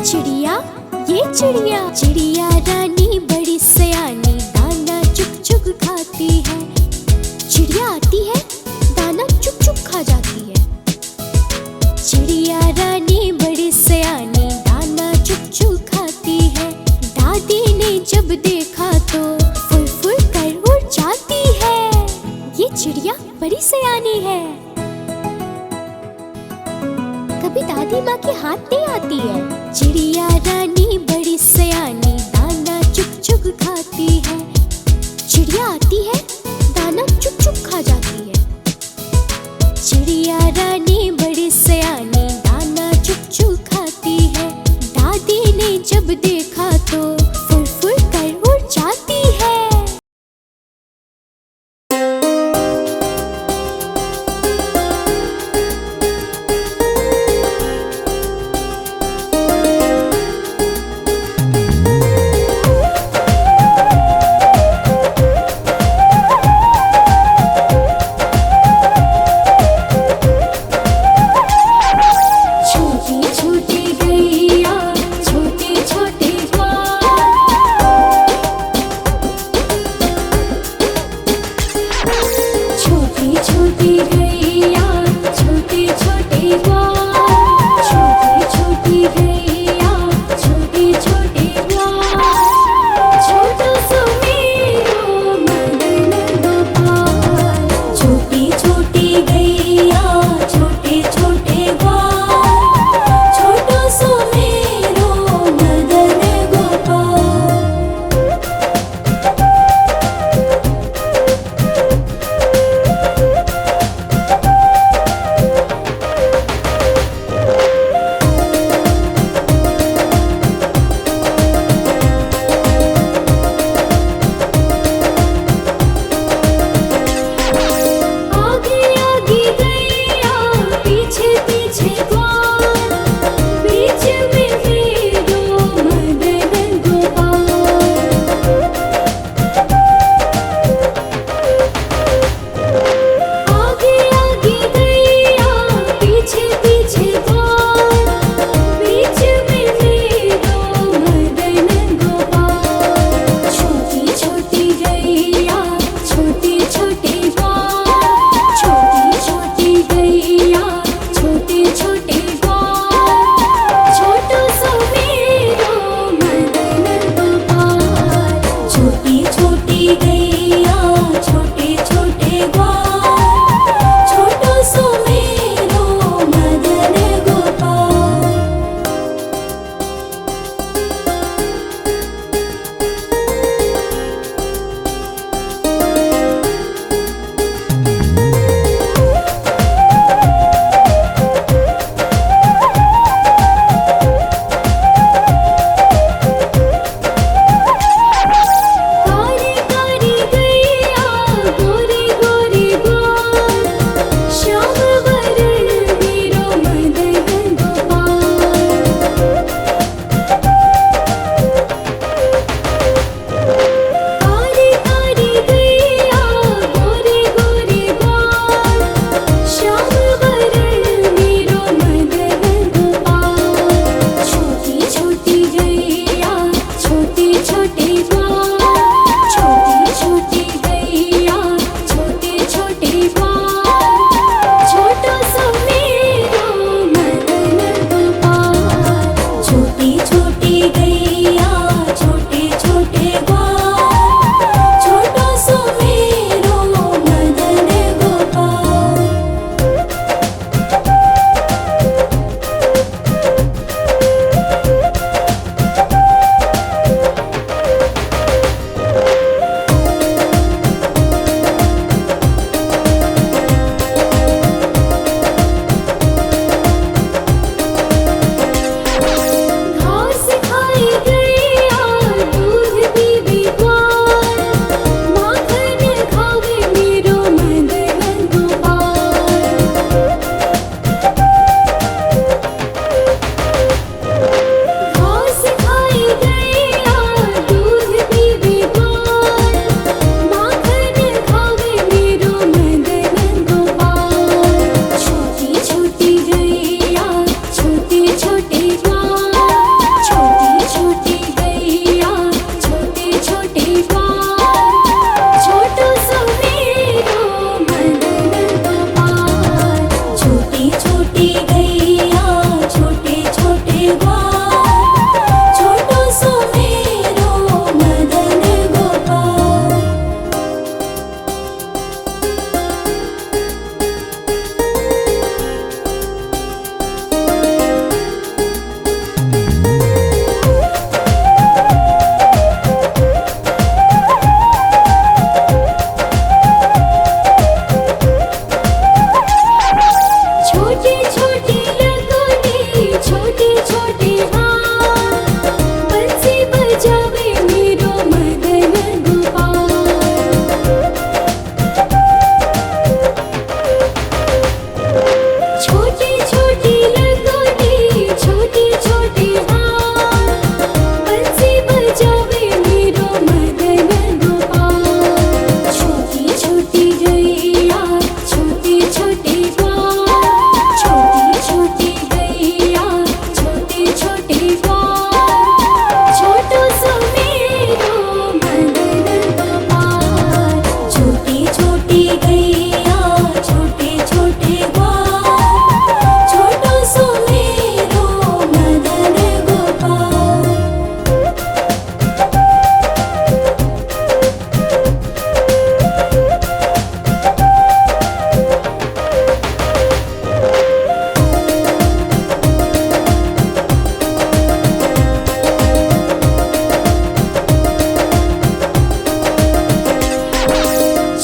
चिड़िया ये चिड़िया, चिड़िया रानी बड़ी सयानी, दाना चुग चुग खाती है। चिड़िया आती है, दाना चुग चुग खा जाती है। चिड़िया रानी बड़ी सयानी, दाना चुग चुग खाती है। दादी ने जब देखा तो फुर फुर कर उड़ जाती है। ये चिड़िया बड़ी सयानी है। कभी दादी माँ के हाथ नहीं आती है। चिड़िया रानी बड़ी सयानी, दाना चुग चुग खाती है। चिड़िया आती है, दाना चुग चुग खा जाती है। चिड़िया रानी बड़ी सयानी, दाना चुग चुग खाती है। दादी ने जब देखा तो फुर फुर कर उड़ जाती है। छोटी गैया छोटे छोटे ग्वाल, छोटो सो मेरो मदन गोपाल। छोटी छोटी लगोटी छोटे छोटे हाथ, बंसी बजावे मेरो मदन गोपाल। छोटी छोटी लगोटी छोटे छोटे हाथ, बंसी बजावे मेरो मदन गोपाल। छोटी छोटी गैया छोटे छोटे ग्वाल, छोटी छोटी गैया छोटे छोटे ग्वाल, छोटो सो मेरो मदन गोपाल। छोटी छोटी गैया छोटे छोटे ग्वाल, छोटो सो मेरो मदन गोपाल।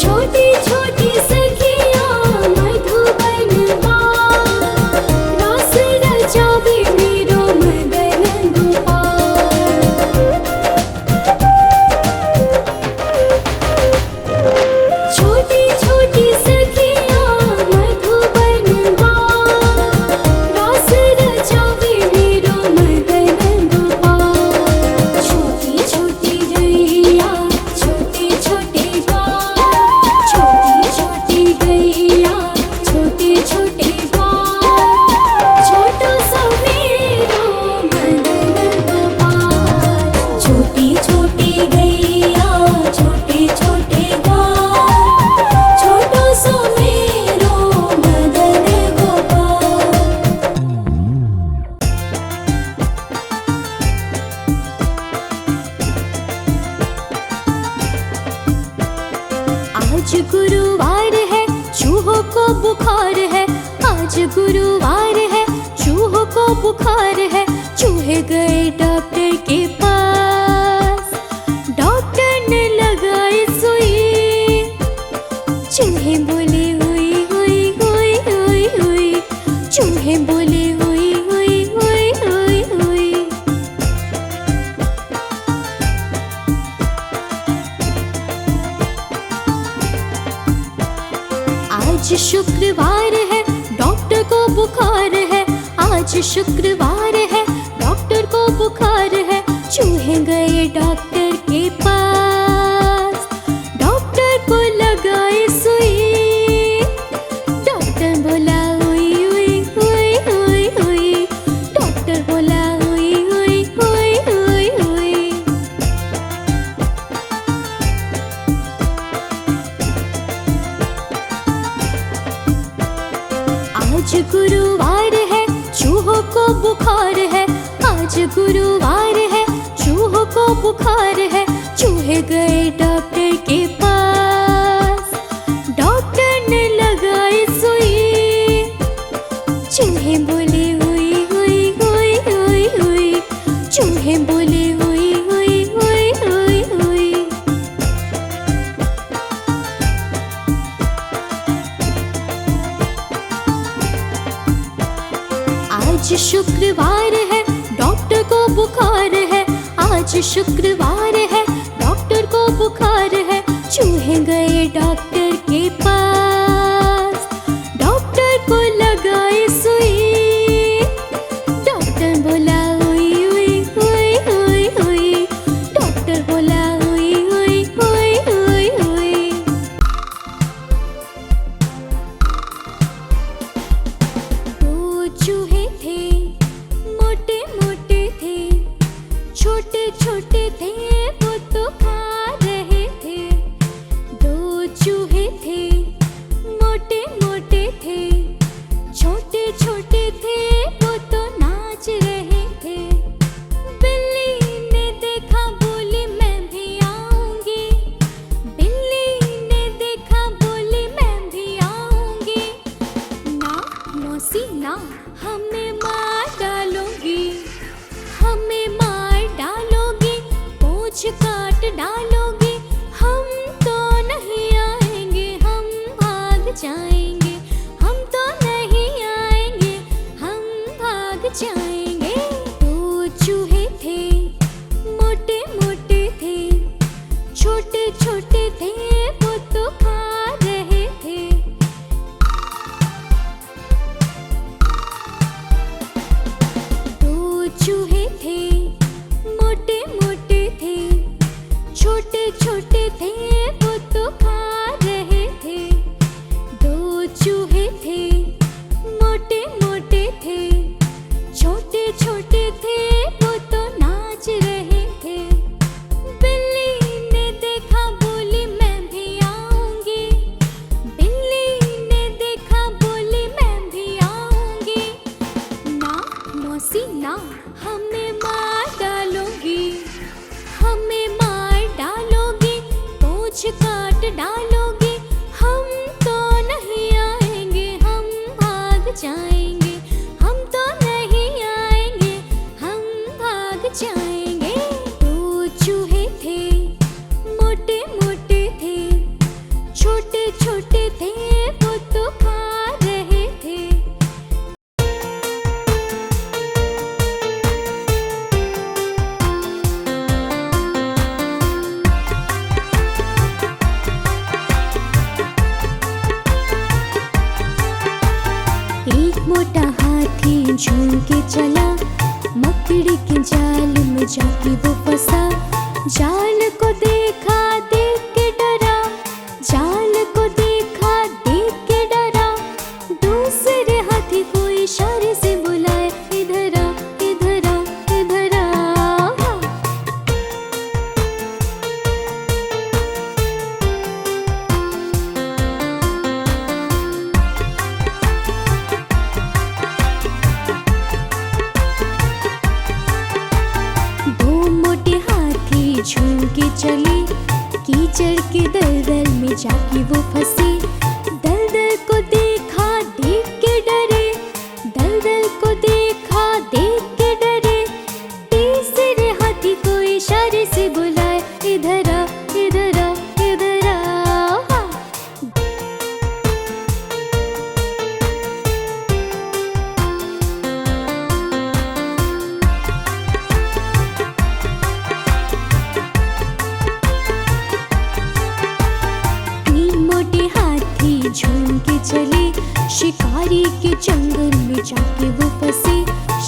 छोटी छोटी सखियाँ मधुबनवा, रास रचावे मेरो मदन गोपाल। छोटी छोटी सखियाँ मधुबनवा, रास रचावे मेरो मदन गोपाल। छोटी छोटी गैया छोटे छोटे ग्वाल, छोटी छोटी गैया छोटे छोटे ग्वाल, छोटो सो मेरो मदन गोपाल। छोटी छोटी गैया छोटे छोटे ग्वाल, छोटो सो मेरो मदन गोपाल। आज गुरुवार है चूहों को बुखार है, आज गुरुवार है चूहों को बुखार है। चूहे गए डॉक्टर के पास, डॉक्टर ने लगाई सुई, चूहे बोले हुई हुई हुई हुई हुई, चूहे बोले हुई हुई हुई हुई हुई। आज शुक्रवार है डॉक्टर को बुखार है, आज शुक्रवार है डॉक्टर को बुखार है। चूहे गए डॉक्टर के पास, डॉक्टर को लगाई सुई, डॉक्टर बोला हुई हुई हुई हुई हुई, डॉक्टर बोला हुई हुई हुई हुई हुई। आज गुरुवार है चूहों को बुखार है, आज गुरुवार है चूहों को बुखार है। चूहे गए डॉक्टर के पास, डॉक्टर ने लगाई सुई, चूहे बोले हुई हुई हुई हुई हुई, चूहे बोले हुई हुई हुई हुई हुई। आज शुक्रवार है डॉक्टर को बुखार है, आज शुक्रवार है डॉक्टर को बुखार है। चूहे गए डॉक्टर के पास, डॉक्टर को लगाई सुई, डॉक्टर बोला हुई हुई हुई हुई हुई, डॉक्टर बोला हुई हुई हुई हुई हुई। दो चूहे थे मोटे मोटे थे, छोटे छोटे थे वो तो खा रहे थे। दो चूहे हमें मार डालोगी, हमें मार डालोगी, पूंछ काट डालोगी, हम तो नहीं आएंगे, हम भाग जाएंगे, हम तो नहीं आएंगे, हम भाग जाएंगे। दो चूहे थे, मोटे मोटे थे, छोटे छोटे थे, वो तो खा रहे थे। दो चूहे थे, मोटे मोटे थे, छोटे छोटे थे, वो तो खा रहे थे। दो चूहे थे, मोटे मोटे थे, छोटे छोटे थे, वो तो नाच रहे थे। बिल्ली ने देखा, बोली मैं भी आऊंगी, बिल्ली ने देखा, बोली मैं भी आऊंगी। ना मौसी ना, हमें मार डालोगी, हमें मार डालोगी, पूंछ काट डालोगी, हम तो नहीं आएंगे, हम भाग जाएंगे, हम तो नहीं आएंगे, हम भाग जाएंगे। दो चूहे थे, मोटे मोटे थे, छोटे छोटे थे, वो तो खा रहे थे। एक मोटा हाथी झूम के चला, मकड़ी के जाल में जाके वो फंसा। जाल को देखा, देख के डरा, जाल को देखा, देख के डरा। दूसरे हाथी को इशारे से बुलाए, इधर आ, इधर आ, इधर आ। दो मोटे हाथी झूम के चले, कीचड़ के दलदल में जाके वो फंसे। दलदल को देखा, देख के डरे, दलदल को देखा, देख के डरे। तीसरे हाथी को इशारे से बुलाए, इधर आ, इधर आ, इधर आ। तीन मोटे हाथी झूम के चले, शिकारी के जंगल में जाके वो फंसे।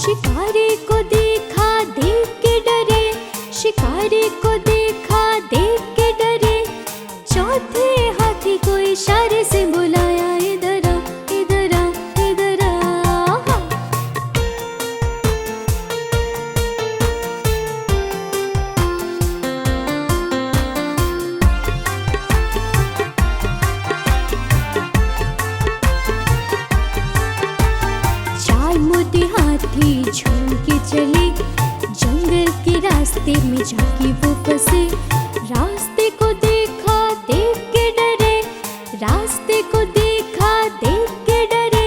शिकारी को देखा, देख के डरे, शिकारी को देखा, देख के डरे। चौथे हाथी को इशारे से बुलाया, इधर आ, इधर आ, इधर आ। चार मोटे हाथी झूम के चले, जंगल के रास्ते में जाके वो फंसे। रास्ते को देखा, देख के डरे, रास्ते को देखा, देख के डरे।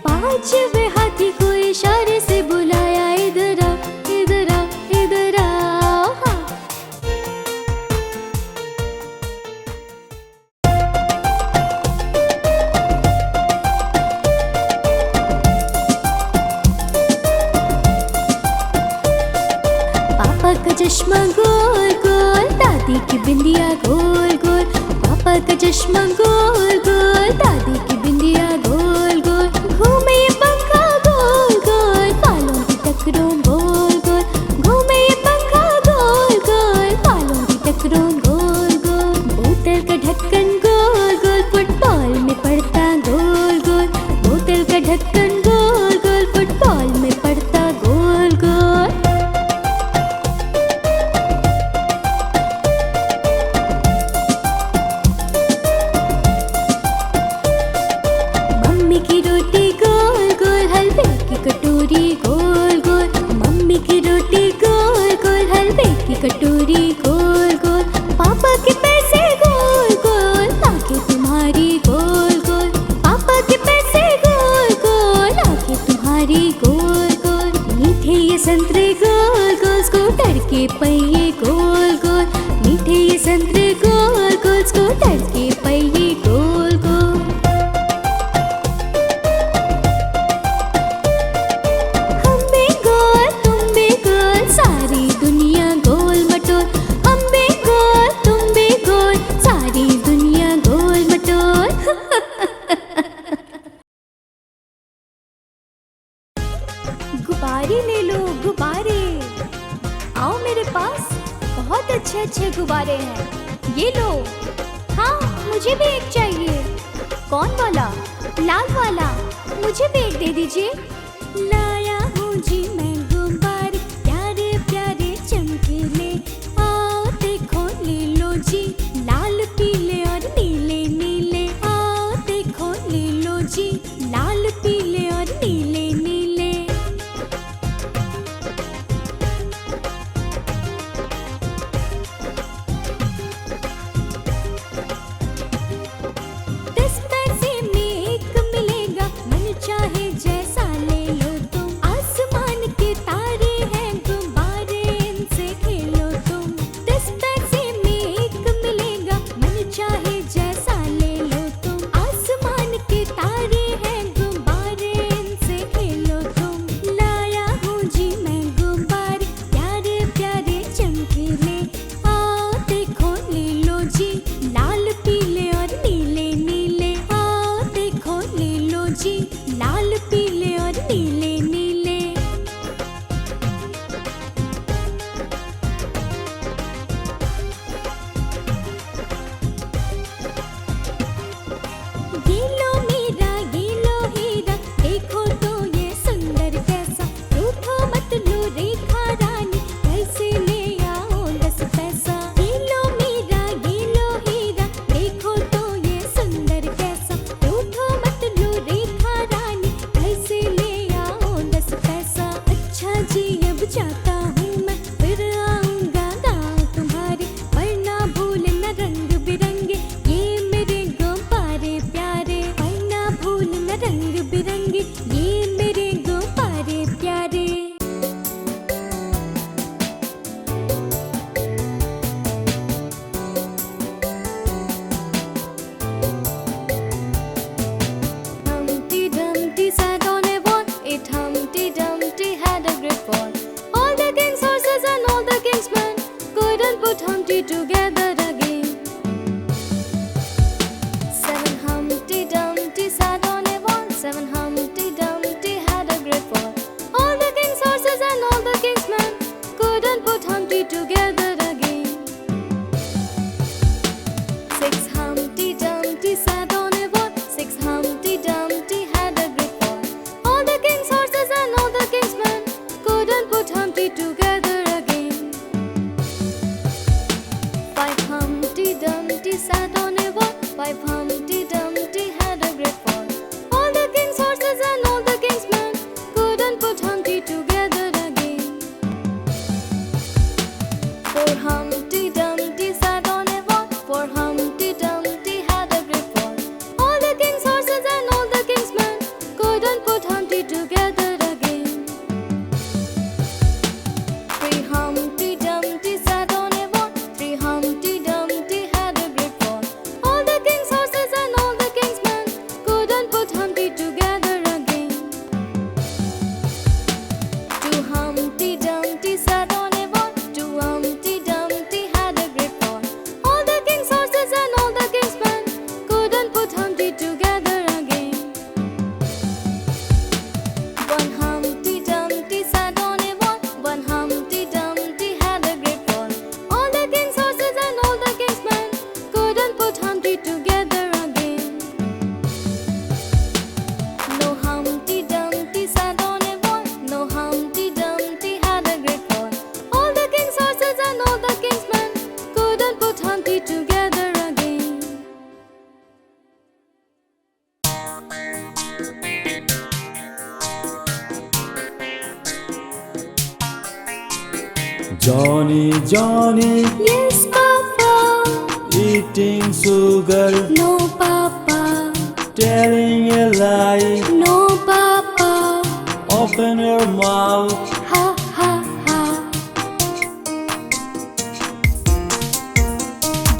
पांचवे हाथी को इशारे से बुलाया, इधर आ, इधर आ, इधर आ। पापा का चश्मा गोल गोल, दादी की बिंदिया गोल गोल। पापा का चश्मा गोल गोल, दादी की बिंदिया गोल गोल। घूमे ये पंखा गोल गोल, बालों की टकरों गोल गोल। घूमे ये पंखा गोल गोल, बालों की टकरों गोल गोल। बोतल का ढक्कन गोल गोल, फुटबॉल में पड़ता गोल गोल। बोतल का ढक्कन गोल गोल, फुटबॉल में पड़ता गोल गोल। पहिए गोल गोल, मीठे ये संतरे गोल गोल, स्कूटर के पहिए गोल गोल, मीठे ये संतरे गोल गोल, स्कूटर के पहिए गोल गोल। हम भी गोल तुम भी गोल, सारी दुनिया गोल मटोल। हम भी गोल तुम भी गोल, सारी दुनिया गोल मटोल। गुब्बारे ले लो गुब्बारे, आओ मेरे पास बहुत अच्छे अच्छे गुब्बारे हैं, ये लो। हाँ मुझे भी एक चाहिए। कौन वाला? लाल वाला, मुझे भी एक दे दीजिए। लाया हूँ जी मैं गुब्बारे, प्यारे प्यारे चमकीले, आओ देखो ले लो जी, लाल पीले और नीले नीले। आओ देखो ले लो जी, लाल पीले और नीले नीले। लाल पीले और नीले नीले। ये लो मेरा ये लो हीरा, देखो तो ये सुंदर कैसा, रूठो मत लो रेखा रानी, कैसे ले आओ 10 पैसा। ये लो मेरा ये लो हीरा, देखो तो ये सुंदर कैसा, रूठो मत लो रेखा रानी, कैसे ले आओ 10 पैसा। अच्छा जी अब जाता हूँ मैं, फिर आऊँगा गाँव तुम्हारे, वरना भूलना रंग बिरंगे ये मेरे गुब्बारे प्यारे, वरना भूलना रंग बिरंगे ये मेरे गुब्बारे प्यारे। Humpty Dumpty sat on a wall, it Humpty Dumpty had a great fall. All the king's horses and all the king's men couldn't put Humpty together again. 7 Humpty Dumpty sat on a wall, 7 Humpty Dumpty had a great fall. All the king's horses and all the king's men couldn't put Humpty together again. 6 Humpty Dumpty sat on a wall, 6 Humpty Dumpty had a great fall. All the king's horses and all the king's men couldn't put Humpty together again. 5 Humpty Dumpty sat on a wall, 5 Humpty Dumpty had a great fall. All the king's horses and all the king's men couldn't put Humpty together again. 4 Humpty Dumpty sat on a wall, 4 Humpty Dumpty had a great fall. All the king's horses and all the king's men couldn't put Humpty together again. 3 Humpty Dumpty sat on a wall, 3 Humpty Dumpty had a great fall. All the king's horses and all the king's men couldn't put Humpty together again. 2 Humpty Dumpty sat on a wall, 2 Humpty Dumpty had a great fall. All the king's horses and all the king's men couldn't put Humpty together again. 1 Humpty Dumpty sat on a wall, 1 Humpty Dumpty had a great fall. All the king's horses and all the king's men couldn't put Humpty together again. No Humpty Dumpty sat on a wall, no Humpty Dumpty had a great fall. All the king's horses and all the king's men couldn't put Humpty together again. Johnny, Johnny, Yes, Papa. eating sugar, No, Papa. telling a lie, No, Papa. of open your mouth. Ha ha ha.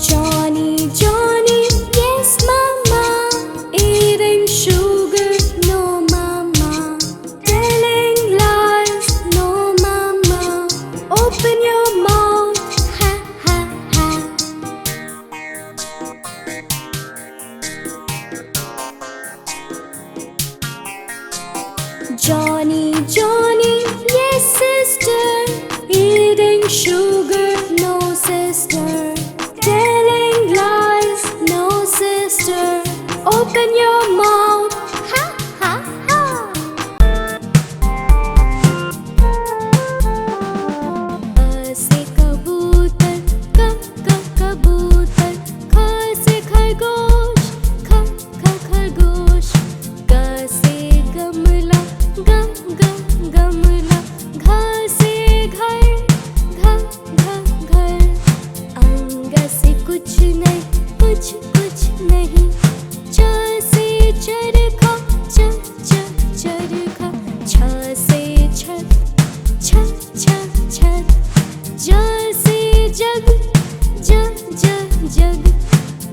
Johnny, Johnny, yes mama, eating sugar, no mama, telling lies, no mama, open your mouth, ha ha ha. Johnny, Johnny, yes sister, eating sugar, no sister, telling lies, no sister, open your mouth, ha ha ha. A से कबूतर, कबूतर, ख से खरगोश, खरगोश, ग से गमला, गमला, घ से घर, घर, अंग से कुछ नहीं, कुछ नहीं, च से चरखा, चरखा, छ से छत, छत, ज से जग, जग,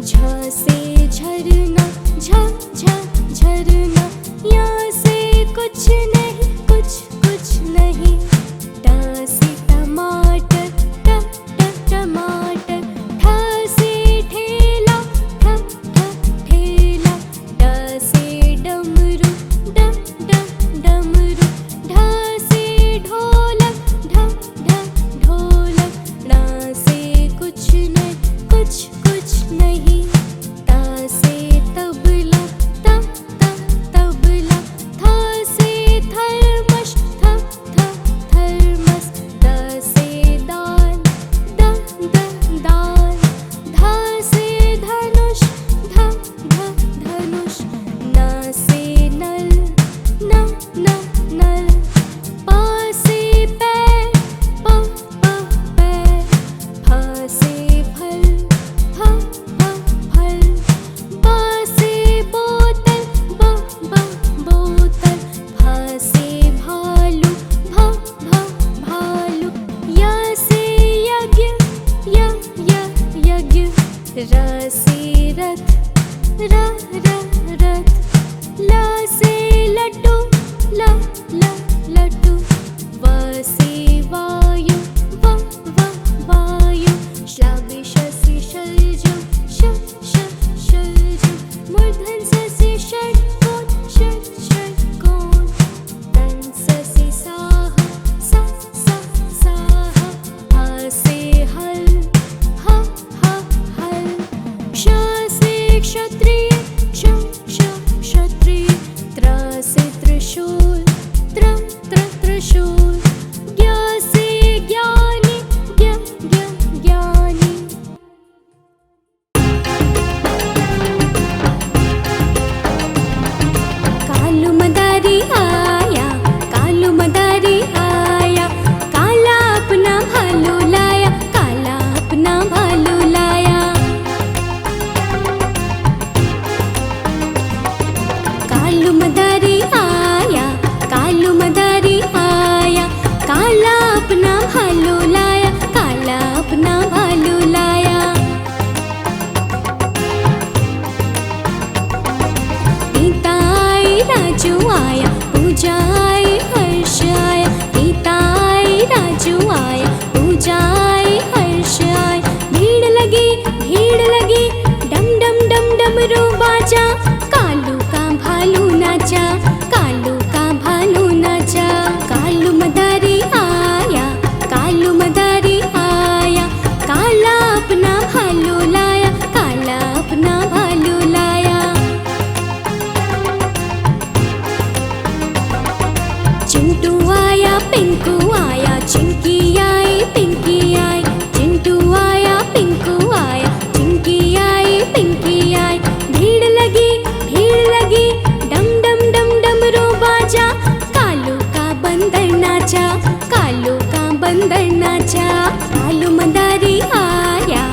झ से झरना, झरना, या से कुछ नहीं, कुछ नहीं, ट से टमाटर, टमाटर, ठ से ठेला, ठेला, ड से डमरू, डमरू, ढ से ढोलक, ढोलक, ण से कुछ नहीं, कुछ नहीं, त से तबला, तबला, थ से थर्मस, थर्मस, द से दाल, दाल, ध से धनुष, धनुष, न से नल, नल, प से पैर, पैर, फ से फल, फल, ब से बोतल, बोतल, भ से भालू, भालू, य से यज्ञ, यज्ञ, र से रथ, रथ, ल से लड्डू, लड्डू, व से वायु, वायु, श्लाघि श से शलजम, शलजम, मूर्धन स से षट्कोण, तन् स से साह, ह से हल, हल, क्ष से क्षत्रिय, क्षत्रिय, त्र से त्रिशूल, त्रिशूल, ज्ञ से ज्ञानी, ज्ञानी। कालू मदारी आया, काला अपना भालू लाया, काला अपना भालू लाया। कालू मदारी आया, काला अपना भालू लाया, काला अपना भालू लाया। पिता आई, राजू आया, पूजा आई, हर्ष आया, पिता आई, राजू आया, पूजा आई, हर्ष आया। भीड़ लगी, डम डम डम डमरू बाजा, कालू का भालू नाचा, कालू का भालू नाचा। कालू मदारी आया, काला अपना भालू लाया, काला अपना भालू लाया। चिंटू आया, पिंकू आया, चिंकी आई, पिंकी आई, चिंटू आया, पिंकू आया, चिंकी आई, पिंकी आई। भीड़ लगी, डम डम डम डमरू बाजा, कालू का बंदर नाचा, कालू का बंदर नाचा। कालू मदारी आया,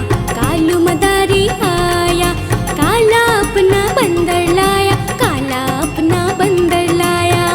काला अपना बंदर लाया, काला अपना बंदर लाया।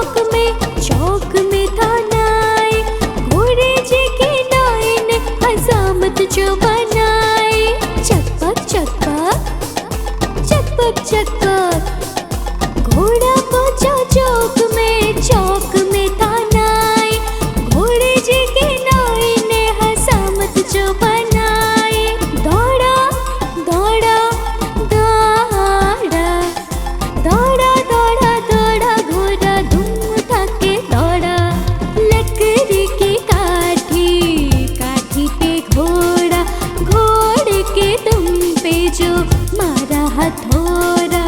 चौक में था नाई, घोड़े जी की नाई ने हजामत जो बनाई। चकपक चकपक चकपक चकपक, घोड़ा पहुंचा चौक में था नाई, घोड़े जी की नाई ने हजामत जो बनाई। दौड़ा दौड़ा दौड़ा दौड़ा दौड़ा दौड़ा, घोड़ा धूम उठा के दौड़ा। लकड़ी की काठी पे घोड़ा, घोड़े के दुम पे जो मारा हथौड़ा।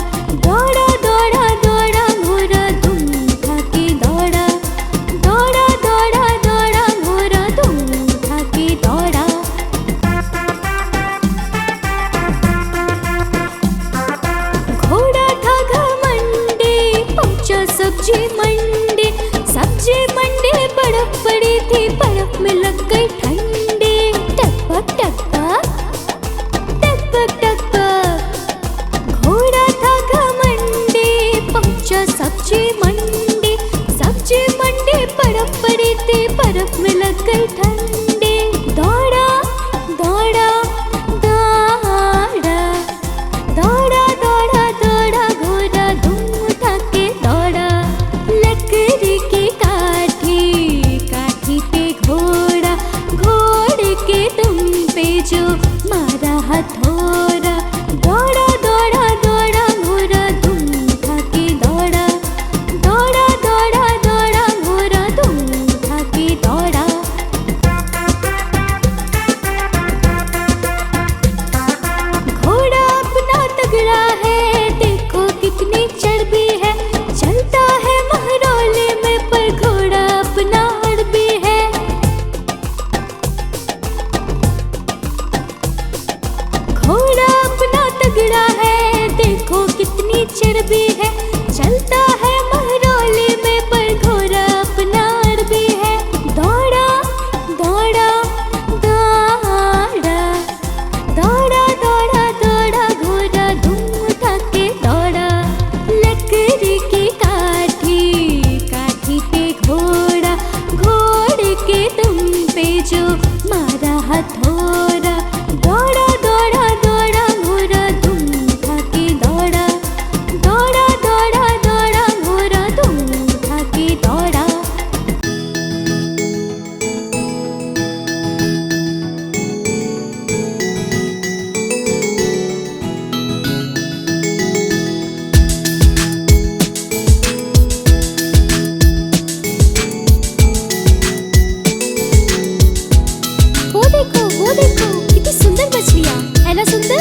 दौड़ा दौड़ा दौड़ा, घोड़ा धूम उठा के दौड़ा। दौड़ा दौड़ा दौड़ा, घोड़ा धूम उठा के दौड़ा। घोड़ा था घमंडी, पहुंचा सब्जी मंडी। सब्जी मंडी बर्फ पड़ी थी, बर्फ में लग गई ठंडी। टकपक टकपक टकपक टकपक, घोड़ा था घमंडी, पहुंचा सब्जी मंडी। सब्जी मंडी बर्फ पड़ी थी, बर्फ में लग गई ठंडी। दौड़ा दौड़ा दौड़ा दौड़ा दौड़ा दौड़ा, घोड़ा धूम उठा के दौड़ा। लकड़ी की काठी पे घोड़ा, घोड़े के दुम पे जो मारा हथौड़ा। दौड़ा दौड़ा दौड़ा, घोड़ा धूम उठा के दौड़ा। दौड़ा दौड़ा दौड़ा, घोड़ा धूम उठा के दौड़ा। घोड़ा अपना तगड़ा है, देखो कितनी चर्बी है। चलता है महरौले में, पर घोड़ा अपना अड़बी है। घोड़ा अपना तगड़ा है, देखो कितनी चर्बी है। चलता है महरौले में, पर घोड़ा अपना अड़बी है। दौड़ा दौड़ा दौड़ा दौड़ा दौड़ा दौड़ा, घोड़ा धूम उठा के दौड़ा। लकड़ी की काठी पे घोड़ा, घोड़े के दुम पे जो मारा हथौड़ा। दौड़ा दौड़ा दौड़ा, घोड़ा धूम उठा के दौड़ा। दौड़ा दौड़ा दौड़ा, घोड़ा धूम उठा के दौड़ा। वो देखो कितनी सुंदर मछलियाँ है ना। सुंदर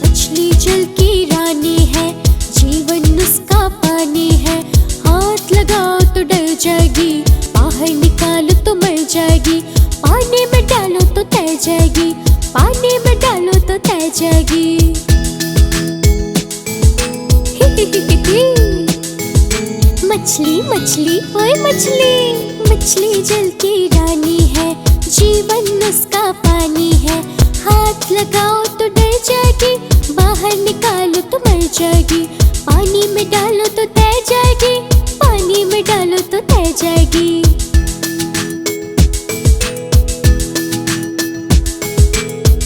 मछली जल की रानी है, जीवन उसका पानी है। हाथ लगाओ तो डर जाएगी, बाहर निकालो तो मर जाएगी। पानी में डालो तो तैर जाएगी, पानी में डालो तो तैर जाएगी। मछली मछली ओए मछली, मछली जल की रानी है, जीवन उसका पानी है। हाथ लगाओ तो डर जाएगी, बाहर निकालो तो मर जाएगी। पानी में डालो तो तैर जाएगी, पानी में डालो तो तैर जाएगी।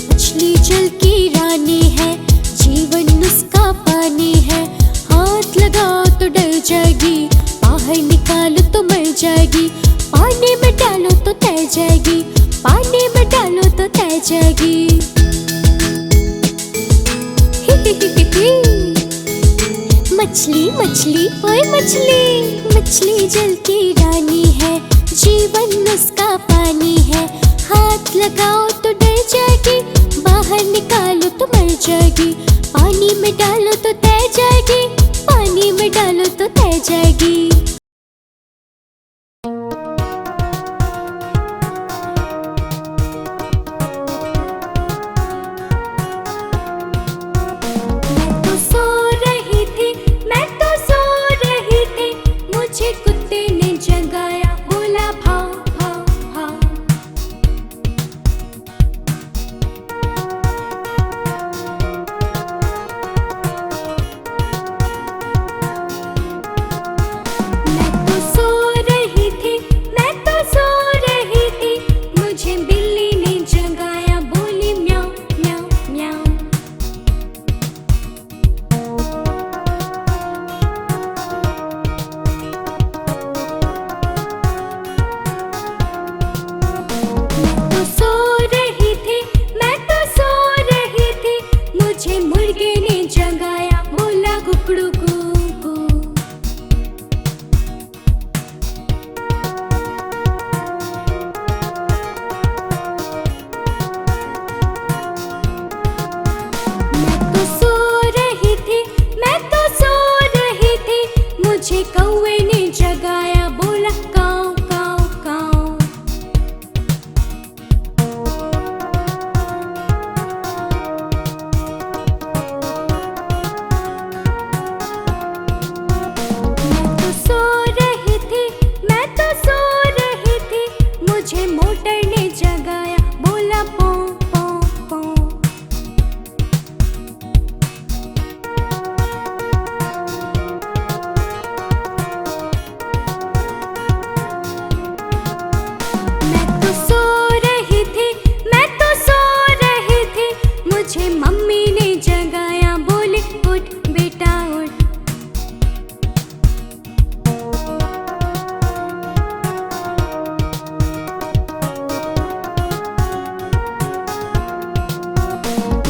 मछली जल की रानी है, जीवन उसका पानी है। हाथ लगाओ तो डर जाएगी, बाहर निकालो तो मर जाएगी। पानी में डालो तो तैर जाएगी, पानी में डालो तो तैर जाएगी। मछली मछली ओए मछली, मछली जल की रानी है, जीवन उसका पानी है। हाथ लगाओ तो डर जाएगी, बाहर निकालो तो मर जाएगी। पानी में डालो तो तैर जाएगी, पानी में डालो तो तैर जाएगी। मुझे कौवे ने जगाया, बोला काऊ काऊ काऊ। मैं तो सो रही थी, मैं तो सो रही थी, मुझे मोटर ने जगाया, बोला पौ पौ पौ। मैं तो सो रही थी, मैं तो सो रही थी, मुझे मम्मी ने जगाया, बोले उठ बेटा उठ।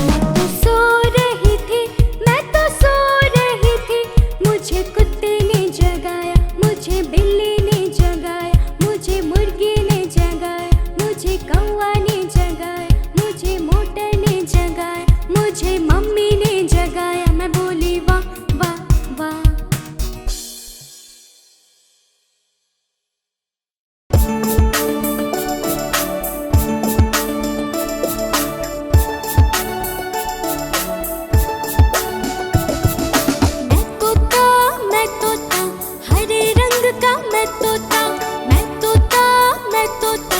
मैं तो सो रही थी, मैं तो सो रही थी, मुझे कुत्ते ने जगाया, मुझे बिल्ली ने जगाया, मुझे मुर्गी ने जगाया, मुझे कौवा ने जगाया, मुझे मोटर ने जगाया, मुझे मम्मी ने जगाया। मैं बोली वाह वाह वाह। मैं तोता हरे रंग का, मैं तोता, मैं तोता, मैं तोता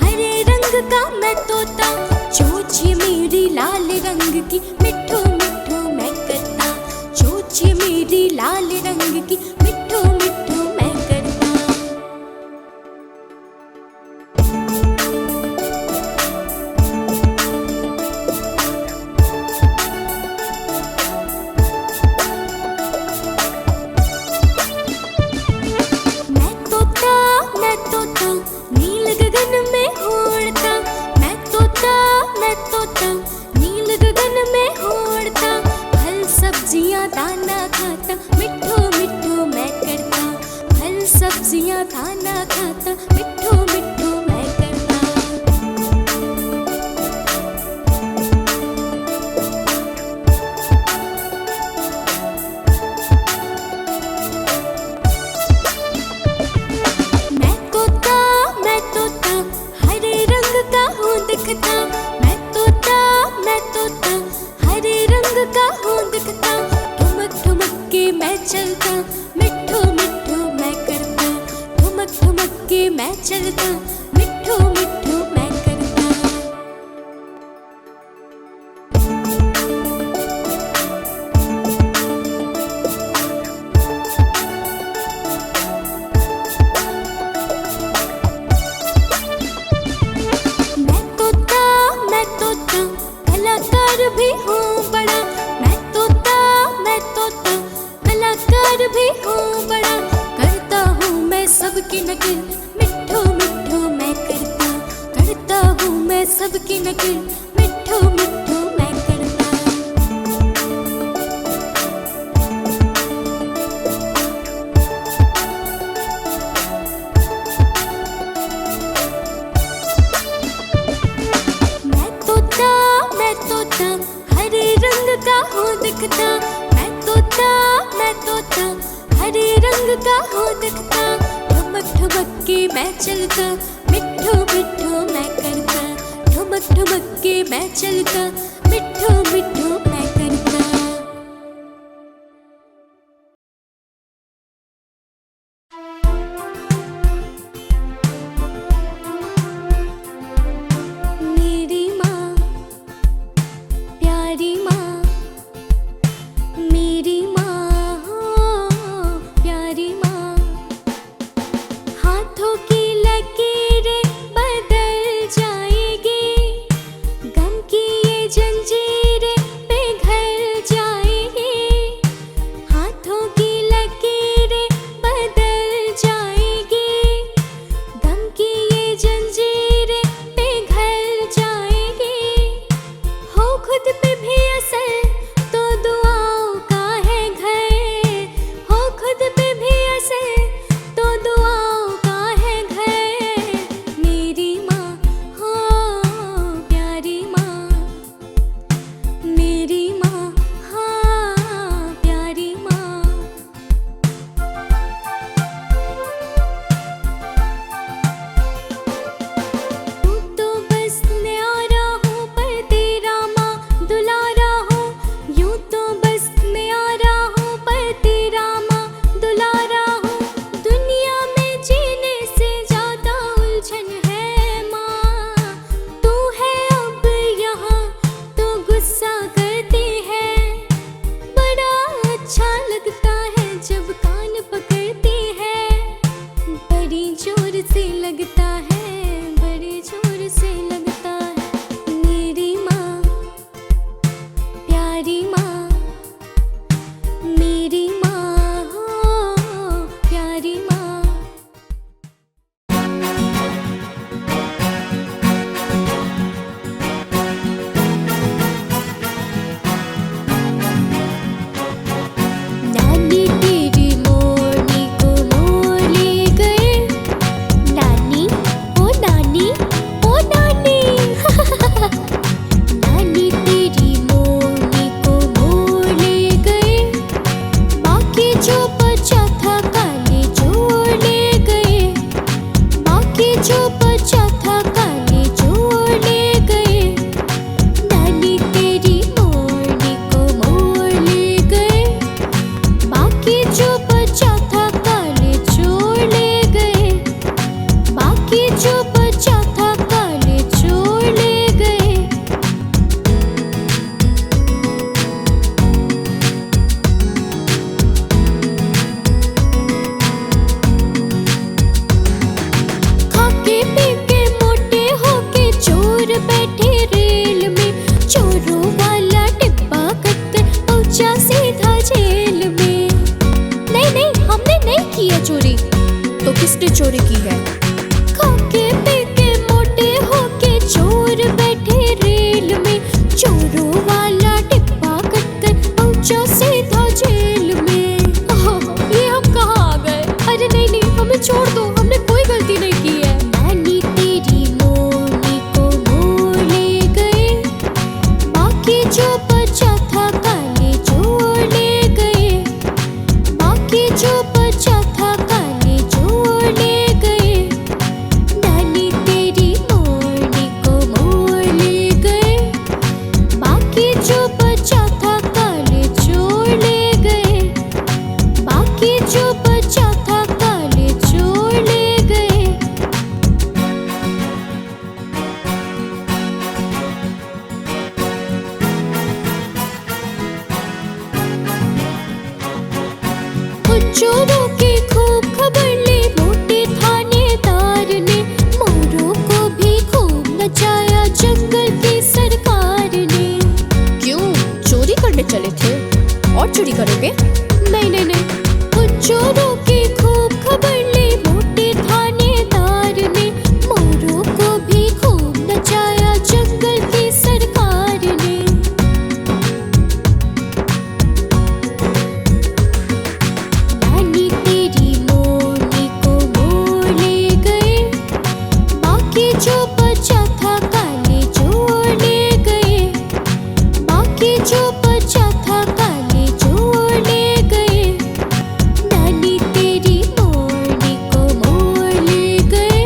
हरे रंग का, मैं तोता। चोंच ये मेरी लाल रंग की, मिठू मिठू मैं करता। चोंच ये मेरी लाल रंग की, मिठू मिठू मैं करता। मैं तोता नील गगन में उड़ता। मैं तोता नील गगन में उड़ता। फल सब्जियां दाना खाता, मिठू मिठू मैं करता। फल सब्जियां दाना खाता, मिठू मिठू मैं करता। मैं तोता हरे रंग का हूँ दिखता। मैं तोता हरे रंग का हूँ दिखता। ठुमक ठुमक के मैं चलता, मिठू मिठू मैं करता। ठुमक ठुमक के मैं चलता, मिठू मिठू मैं करता। मैं तोता कलाकार भी हूँ बड़ा। मैं तोता कलाकार भी हूँ बड़ा। करता हूँ मैं सबकी नकल, मिठू मिठू मैं करता। करता हूँ मैं सबकी नकल, मिठू मिठू मैं करता। मैं तोता हरे रंग का हूँ दिखता। मैं तोता हरे रंग का हूँ दिखता। ठुमक ठुमक के मैं चलता, मिठू मिठू मैं करता। ठुमक ठुमक के मैं चलता, मिठू मिठू मैं करता। मेरी माँ प्यारी माँ, मेरी माँ प्यारी माँ। हाथों की लकीरें बदल जाएगी, गम की ये जंजीरें पे किसने चोरी की है? खाके पी के मोटे होके चोर बैठे रेल में, चोरों वाला डिब्बा कटकर पहुंचा सीधा जेल में। ये हम कहाँ आ गए? अरे नहीं नहीं, हमें छोड़ दो, हमने कोई गलती नहीं की है। नानी तेरी मोनी को मोह ले गए, बाकी जो बचा था काले चोर ले गए, बाकी जो बचा था काले चोर ले गए। नानी तेरी मोनी को मोह ले गए, बाकी जो बचा था काले चोर ले गए, बाकी जो बचा था काले चोर ले गए। उन चोरों की खूब खबर ली मोटे थानेदार ने, मोरों को भी खूब नचाया जंगल की सरकार ने। क्यों, चोरी करने चले थे और चोरी करोगे? नहीं नहीं नहीं, उन चोरों की खूब खबर ली मोटे थानेदार ने, मोरों को भी खूब नचाया जंगल की सरकार ने। नानी तेरी मोनी को मोह ले गए, बाकी जो बचा था काले चोर ले गए, बाकी जो बचा था काले चोर ले गए। नानी तेरी मोनी को मोह ले गए,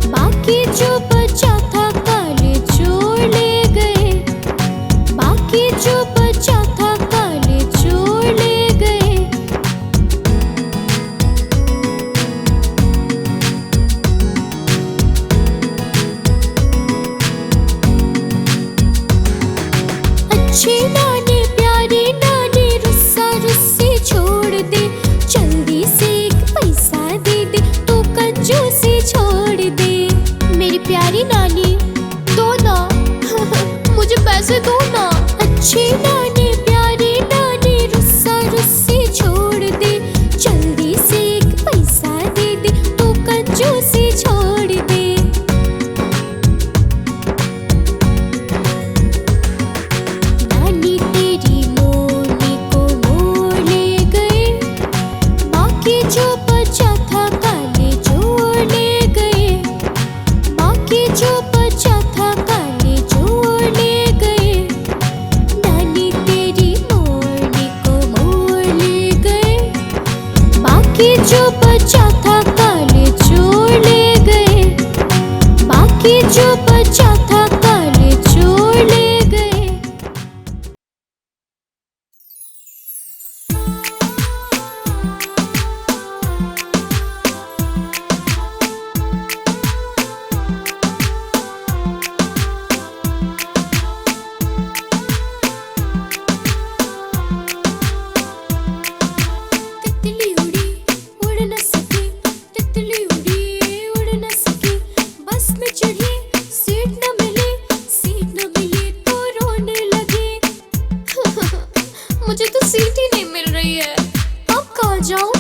बाकी जो बचा था काले चोर ले गए, बाकी जो बचा था काले चोर ले गए। अच्छी नानी प्यारी नानी रुस्सा रुस्सी छोड़ दे, जल्दी से एक पैसा दे दे तो कंजूसी छोड़ दे। मेरी प्यारी नानी दो ना, मुझे पैसे दो ना। अच्छी नानी प्यारी नानी रुस्सा रुस्सी छोड़ दे, जल्दी से एक पैसा दे दे तो कंजूसी छोड़ दे। नानी तेरी मोनी को मोह ले गए, बाकी जो बचा था काले चोर ले गए, बाकी जो बचा था काले चोर ले गए। नानी तेरी मोनी को मोह ले गए, बाकी जो बचा था काले चोर ले गए, बाकी जो बचा था काले चोर ले गए। तितली उड़ी उड़ न सकी, तितली उड़ी उड़ न सकी, बस में चढ़ी सीट न मिली, सीट न मिली तो रोने लगी। मुझे तो सीट ही नहीं मिल रही है, अब कहाँ जाऊँ?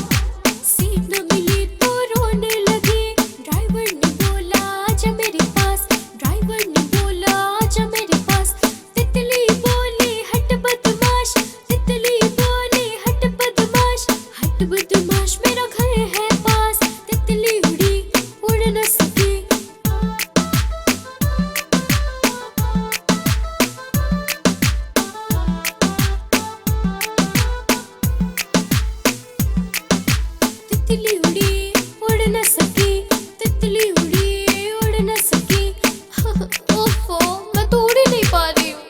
सीट न मिली तो रोने लगी। ड्राइवर ने बोला आजा मेरे पास, ड्राइवर ने बोला आजा मेरे पास। तितली बोली हट बदमाश, तितली बोली हट बदमाश, हट बदमाश मेरा घर है पास। तितली उड़ी उड़ न सकी। तितली उड़ी उड़ न सकी, तितली उड़ी उड़ न सकी। ओफो, मैं तो उड़ ही नहीं पा रही हूँ,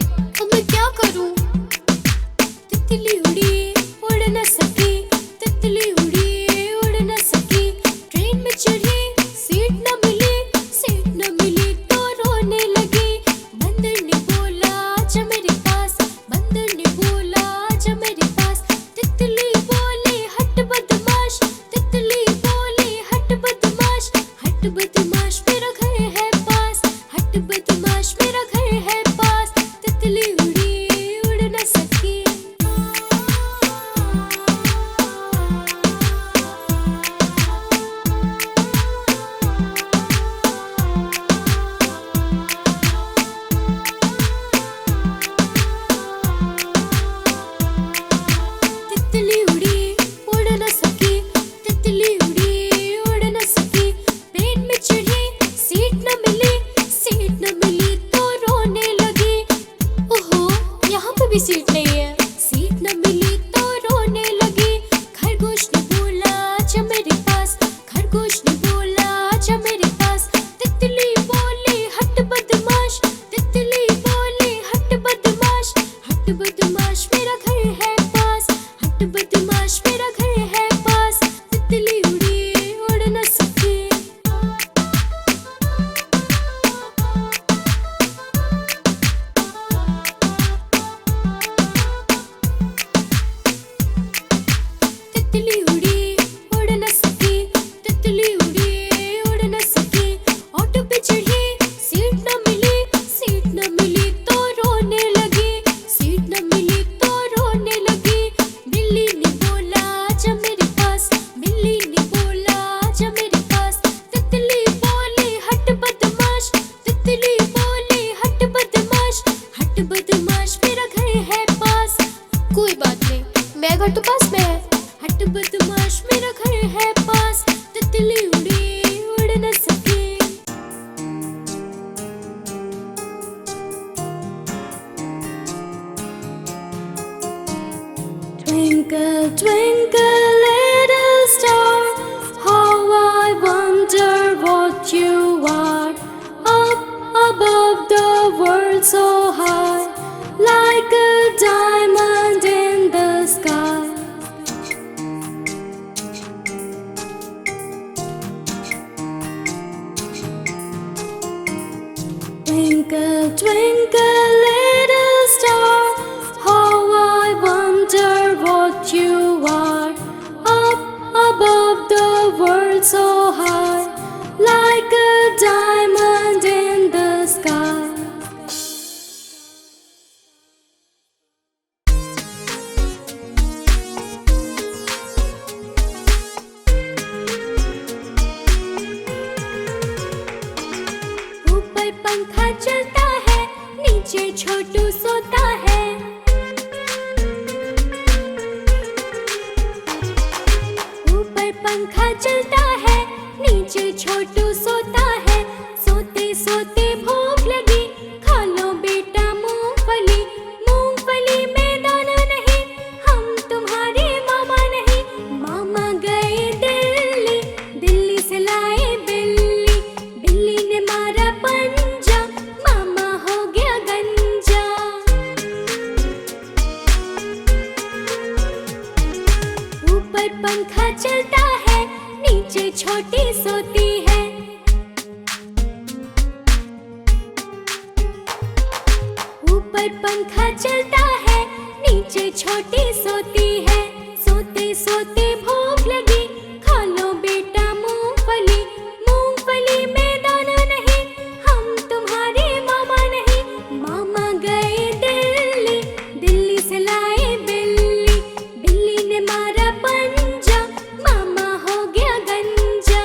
अब मैं क्या करूँ? तितली उड़ी उड़ न सकी, तितली उड़ी उड़ न सकी। ट्रेन में चढ़ी सीट न मिली, सीट न मिली तो रोने लगी। बंदर ने बोला आजा मेरे पास, बंदर ने बोला आजा मेरे पास। तितली बोली हट बदमाश, तितली Twinkle, twinkle, little star, how I wonder what you are. Up above the world so high, like a diamond in the sky. ऊपर पंखा चलता है, नीचे छोटू सोता है। ऊपर पंखा चलता है, नीचे छोटू सोता है। सोते सोते भूख लगी, खा लो बेटा मूंगफली। मूंगफली में दाना नहीं, हम तुम्हारे मामा नहीं। मामा गए दिल्ली, दिल्ली से लाए बिल्ली। बिल्ली ने मारा पंजा, मामा हो गया गंजा। ऊपर पंखा चलता है, नीचे छोटी सोती है। ऊपर पंखा चलता है, नीचे छोटी सोती है। सोते सोते भूख लगी, खा लो बेटा मूंगफली। मूंगफली में दाना नहीं, हम तुम्हारे मामा नहीं। मामा गए दिल्ली, दिल्ली से लाए बिल्ली। बिल्ली ने मारा पंजा, मामा हो गया गंजा।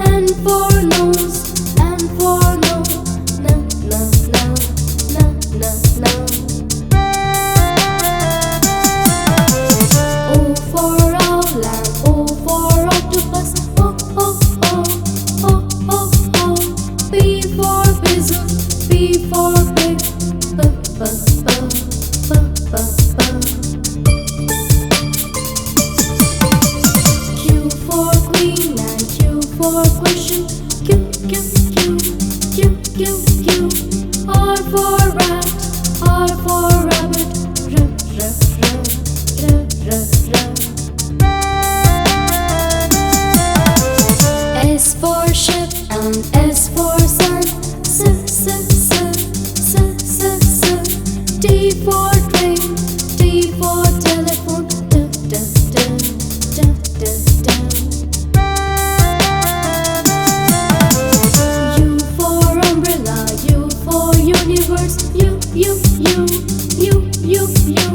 N for nose, N for no, no, no, no, no, no, no. O for owl and O for octopus, O, O, O, O, O, O. P for pigeon, P for pig, P, P, P, P, P, P. Q for queen and Q for question, Q, Q, Q, Q, Q, Q. R for rat, R for rabbit, R, R, R, R, R, R. S for ship and S for sun, S, S, S, S, S, S. T for train, T for telephone, D, D, D, D, D, D. U for umbrella, U for universe, U, U, U, U, U, U.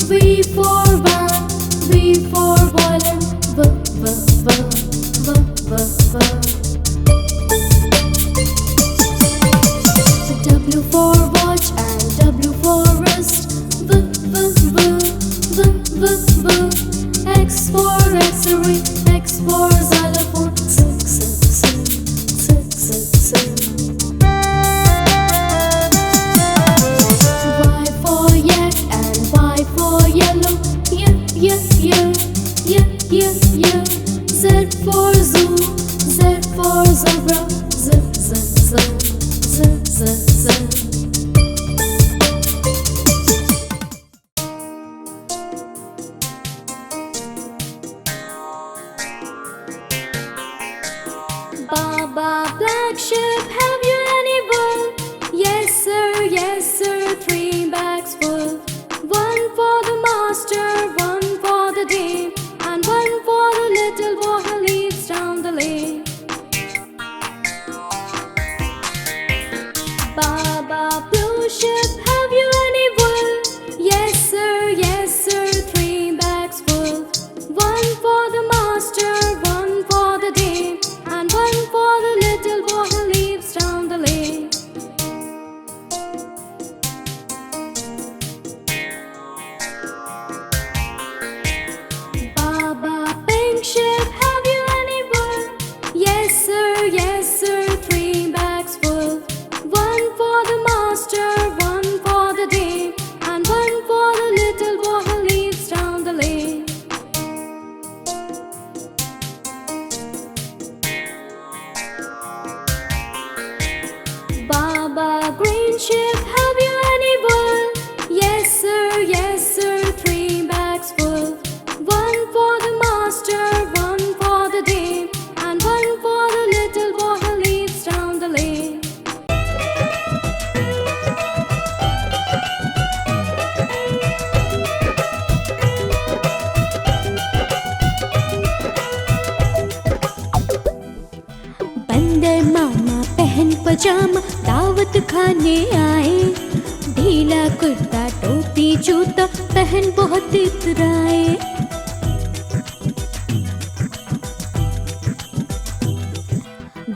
V for van, V for violin, V, V, V, V, V, V. W for watch and W for wrist, V, V, V, V, V, V. X for X-ray, X for xylophone, S, S, S, S, S, S. Y for yak and Y for yellow, Y, Y, Y, Y, Y, Y. Z for zoo, Z for zebra, Z, Z, Z, Z, Z, Z. Baba black sheep, have you any wool? Yes sir, 3 bags full. 1 for the master, 1 for the dame, and 1 for the little boy who lives down the lane. Baba blue sheep, have you any wool? Yes sir, 3 bags full. 1 for the master, 1 for the dame, and 1 for the little boy who lives down the lane. Baba pink sheep, have you any wool? Yes sir, 3 bags full. 1 for the master, 1 for the dame, and 1 for the little boy who lives down the lane. Baba green sheep, have you any wool? Yes sir, 3 bags full. 1 for the master, 1 for the dame, and 1 for the little boy who lives down the lane. बंदर मामा पहन पजामा दावत खाने आए, ढीला कुर्ता टोपी जूता पहन बहुत इतराए।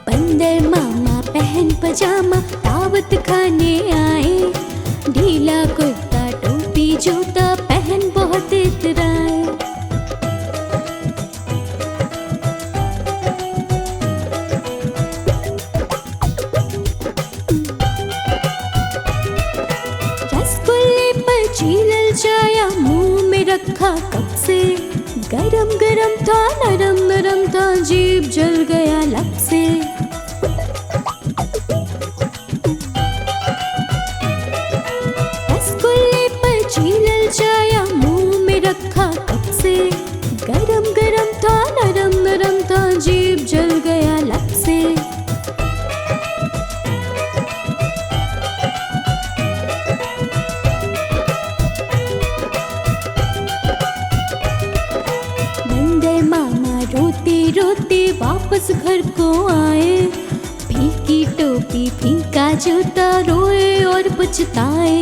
बंदर मामा पहन पजामा दावत खाने आए, ढीला कुर्ता टोपी जूता पहन बहुत इतराए। चीलल जाया मुंह में रखा कब से, गरम गरम था नरम नरम था जीभ जल गया लब से। रसगुल्ले पर चीलल जाया मुंह में रखा कब से, गरम गरम था नरम नरम था जीभ जल गया लब से। रोते रोते वापस घर को आए, फीकी टोपी फीका जूता रोए और पछताए।